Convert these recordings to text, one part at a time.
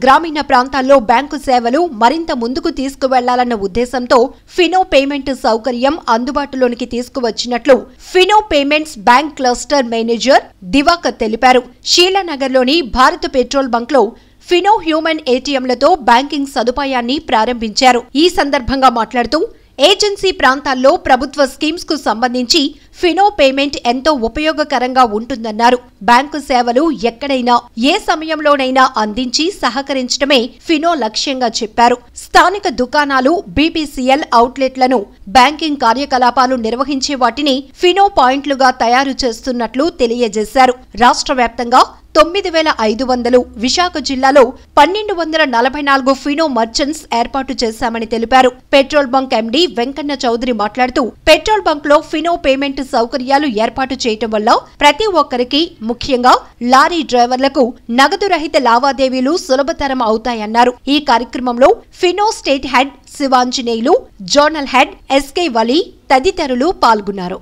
గ్రామీణ ప్రాంతాల్లో బ్యాంకు సేవలు మరింత ముందుకు తీసుకువెళ్లాలన్న ఉద్దేశంతో ఫినో పేమెంట్ సౌకర్యం అందుబాటులోనికి తీసుకువచ్చినట్లు Fino payments bank cluster manager Diwakar తెలిపారు. షీలానగర్లోని భారత్ పెట్రోల్ బంక్లో ఫినో హ్యూమన్ ఏటీఎంలతో బ్యాంకింగ్ సదుపాయాన్ని ప్రారంభించారు. ఈ సందర్భంగా మాట్లాడుతూ ఏజెన్సీ ప్రాంతాల్లో ప్రభుత్వ స్కీమ్స్ కు సంబంధించి ఫినో పేమెంట్ ఎంతో ఉపయోగకరంగా ఉంటుందన్నారు. బ్యాంకు సేవలు ఎక్కడైనా ఏ సమయంలోనైనా అందించి సహకరించడమే ఫినో లక్ష్యంగా చెప్పారు. స్థానిక దుకాణాలు, బీపీసీఎల్ అవుట్లెట్లను బ్యాంకింగ్ కార్యకలాపాలు నిర్వహించే వాటిని ఫినో పాయింట్లుగా తయారు చేస్తున్నట్లు తెలియజేశారు. రాష్ట్ర వ్యాప్తంగా 9,500, విశాఖ జిల్లాలో 1,244 ఫినో మర్చెంట్స్ ఏర్పాటు చేశామని తెలిపారు. Petrol bunk MD Venkanna Chowdary మాట్లాడుతూ పెట్రోల్ బంక్ లో ఫినో పేమెంట్ సౌకర్యాలు ఏర్పాటు చేయటం వల్ల ప్రతి ఒక్కరికి, ముఖ్యంగా లారీ డ్రైవర్లకు నగదు రహిత లావాదేవీలు సులభతరం అవుతాయన్నారు. ఈ కార్యక్రమంలో Fino state head Sivanjaneyulu, zonal head SK Vali తదితరులు పాల్గొన్నారు.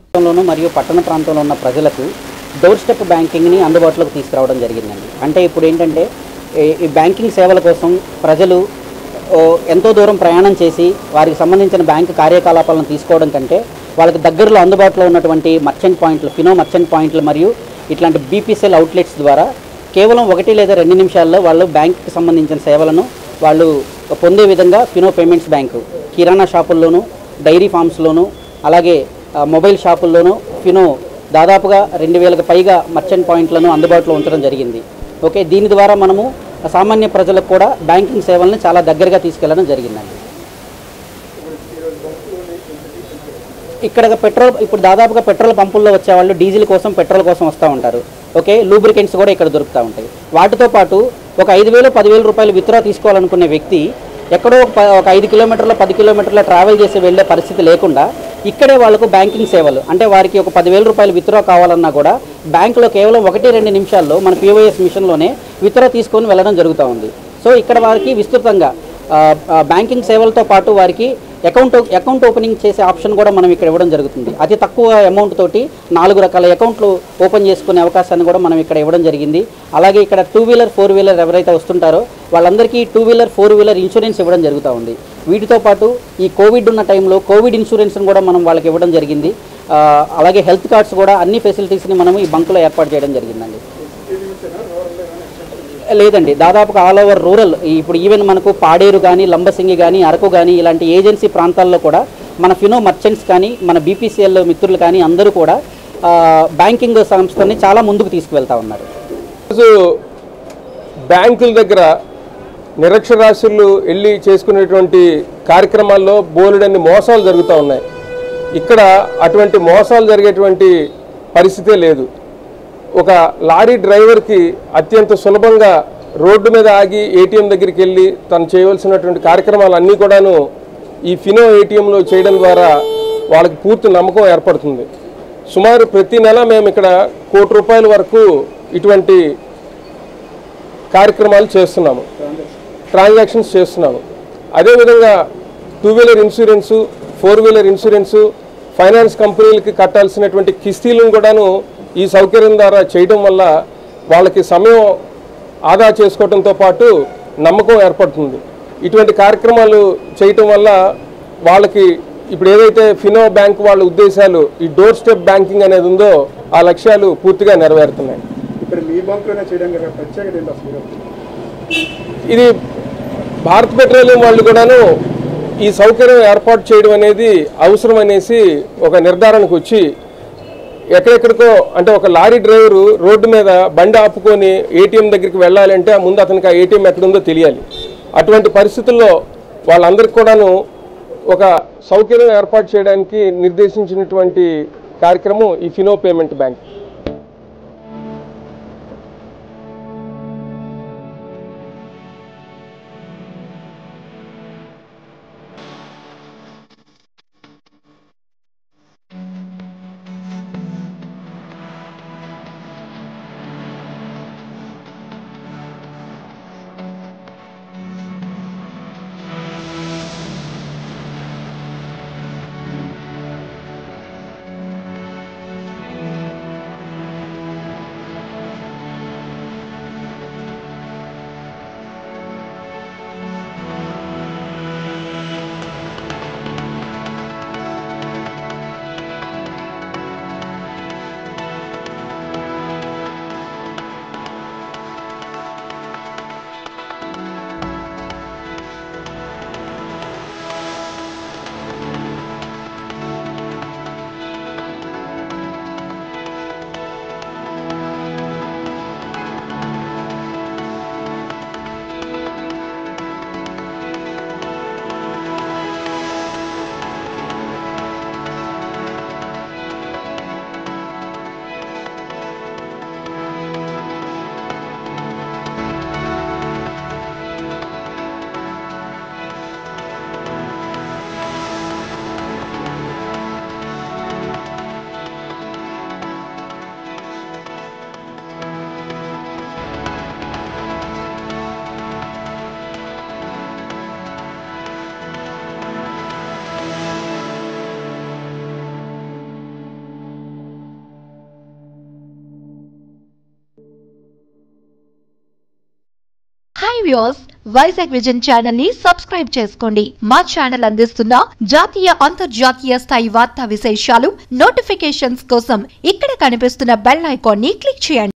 మరియు పట్టణ ప్రాంతంలో ఉన్న ప్రజలకు డోర్ స్టెప్ బ్యాంకింగ్ని అందుబాటులోకి తీసుకురావడం జరిగిందండి. అంటే ఇప్పుడు ఏంటంటే ఈ బ్యాంకింగ్ సేవల కోసం ప్రజలు ఎంతో దూరం ప్రయాణం చేసి వారికి సంబంధించిన బ్యాంకు కార్యకలాపాలను తీసుకోవడం కంటే వాళ్ళకి దగ్గరలో అందుబాటులో ఉన్నటువంటి మర్చెంట్ పాయింట్లు, ఫినో మర్చెంట్ పాయింట్లు మరియు ఇట్లాంటి బీపీసీఎల్ అవుట్లెట్స్ ద్వారా కేవలం 1 లేదా 2 నిమిషాల్లో వాళ్ళు బ్యాంకుకి సంబంధించిన సేవలను వాళ్ళు పొందే విధంగా ఫినో పేమెంట్స్ బ్యాంకు కిరాణా షాపుల్లోనూ, డైరీ ఫార్మ్స్లోనూ, అలాగే మొబైల్ షాపుల్లోనూ ఫినో దాదాపుగా 2,000కి పైగా మర్చెంట్ పాయింట్లను అందుబాటులో ఉంచడం జరిగింది. ఓకే, దీని ద్వారా మనము సామాన్య ప్రజలకు కూడా బ్యాంకింగ్ సేవలను చాలా దగ్గరగా తీసుకెళ్లడం జరిగిందండి. ఇక్కడ ఇప్పుడు దాదాపుగా పెట్రోల్ పంపుల్లో వచ్చేవాళ్ళు డీజిల్ కోసం, పెట్రోల్ కోసం వస్తూ ఉంటారు. ఓకే, లూబ్రికెంట్స్ కూడా ఇక్కడ దొరుకుతూ ఉంటాయి. వాటితో పాటు ఒక 5,000, 10,000 రూపాయలు విత్డ్రా తీసుకోవాలనుకునే వ్యక్తి ఎక్కడో ఒక 5 కిలోమీటర్ల, 10 కిలోమీటర్ల ట్రావెల్ చేసి వెళ్లే పరిస్థితి లేకుండా ఇక్కడే వాళ్ళకు బ్యాంకింగ్ సేవలు, అంటే వారికి ఒక 10,000 రూపాయలు విత్డ్రా కావాలన్నా కూడా బ్యాంకులో కేవలం 1-2 నిమిషాల్లో మన POS మిషన్లోనే విత్డ్రా తీసుకొని వెళ్ళడం జరుగుతూ ఉంది. సో ఇక్కడ వారికి విస్తృతంగా బ్యాంకింగ్ సేవలతో పాటు వారికి అకౌంట్ ఓపెనింగ్ చేసే ఆప్షన్ కూడా మనం ఇక్కడ ఇవ్వడం జరుగుతుంది. అతి తక్కువ అమౌంట్ తోటి 4 రకాల అకౌంట్లు ఓపెన్ చేసుకునే అవకాశాన్ని కూడా మనం ఇక్కడ ఇవ్వడం జరిగింది. అలాగే ఇక్కడ 2 వీలర్, 4 వీలర్ ఎవరైతే వస్తుంటారో వాళ్ళందరికీ 2 వీలర్, 4 వీలర్ ఇన్సూరెన్స్ ఇవ్వడం జరుగుతూ ఉంది. వీటితో పాటు ఈ కోవిడ్ ఉన్న టైంలో కోవిడ్ ఇన్సూరెన్స్ని కూడా మనం వాళ్ళకి ఇవ్వడం జరిగింది. అలాగే హెల్త్ కార్డ్స్ కూడా అన్ని ఫెసిలిటీస్ని మనం ఈ బంక్లో ఏర్పాటు చేయడం జరిగిందండి. లేదండి, దాదాపుగా ఆల్ ఓవర్ రూరల్, ఇప్పుడు ఈవెన్ మనకు పాడేరు కానీ, లంబసింగి కానీ, అరకు కానీ ఇలాంటి ఏజెన్సీ ప్రాంతాల్లో కూడా మన ఫినో మర్చెంట్స్ కానీ, మన బీపీసీఎల్ మిత్రులు కానీ అందరూ కూడా బ్యాంకింగ్ సంస్థని చాలా ముందుకు తీసుకువెళ్తా ఉన్నారు. బ్యాంకుల దగ్గర నిరక్షరాస్యులు వెళ్ళి చేసుకునేటువంటి కార్యక్రమాల్లో బోలెడన్ని మోసాలు జరుగుతూ ఉన్నాయి. ఇక్కడ అటువంటి మోసాలు జరిగేటువంటి పరిస్థితే లేదు. ఒక లారీ డ్రైవర్కి అత్యంత సులభంగా రోడ్డు మీద ఆగి ఏటీఎం దగ్గరికి వెళ్ళి తను చేయవలసినటువంటి కార్యక్రమాలు అన్నీ కూడాను ఈ ఫినో ఏటీఎంలో చేయడం ద్వారా వాళ్ళకి పూర్తి నమ్మకం ఏర్పడుతుంది. సుమారు ప్రతి నెల మేము ఇక్కడ ₹1,00,00,000 వరకు ఇటువంటి కార్యక్రమాలు చేస్తున్నాము, ట్రాన్సాక్షన్స్ చేస్తున్నాము. అదేవిధంగా 2 wheeler insurance, 4 wheeler insurance, finance కంపెనీలకి కట్టాల్సినటువంటి కిస్తీలను కూడాను ఈ సౌకర్యం ద్వారా చేయడం వల్ల వాళ్ళకి సమయం ఆదా చేసుకోవడంతో పాటు నమ్మకం ఏర్పడుతుంది. ఇటువంటి కార్యక్రమాలు చేయటం వల్ల వాళ్ళకి ఇప్పుడు ఏదైతే ఫినో బ్యాంక్ వాళ్ళ ఉద్దేశాలు, ఈ డోర్ స్టెప్ బ్యాంకింగ్ అనేది ఉందో ఆ లక్ష్యాలు పూర్తిగా నెరవేరుతున్నాయి. ఇది భారత్ పెట్రోలియం వాళ్ళు కూడాను ఈ సౌకర్యం ఏర్పాటు చేయడం అనేది అవసరం అనేసి ఒక నిర్ధారణకు వచ్చి ఎక్కడెక్కడికో, అంటే ఒక లారీ డ్రైవరు రోడ్డు మీద బండి ఆపుకొని ఏటీఎం దగ్గరికి వెళ్ళాలంటే ముందు అతనికి ఆ ఏటీఎం ఎక్కడుందో తెలియాలి. అటువంటి పరిస్థితుల్లో వాళ్ళందరికీ కూడాను ఒక సౌకర్యం ఏర్పాటు చేయడానికి నిర్దేశించినటువంటి కార్యక్రమం ఈ Fino payment bank. Hi viewers, Vizag vision channel ని సబ్స్క్రైబ్ చేసుకోండి. మా ఛానల్ అందిస్తున్న జాతీయ అంతర్జాతీయ స్థాయి వార్తా విశేషాలు నోటిఫికేషన్స్ కోసం ఇక్కడ కనిపిస్తున్న బెల్ ఐకాన్ ని క్లిక్ చేయండి.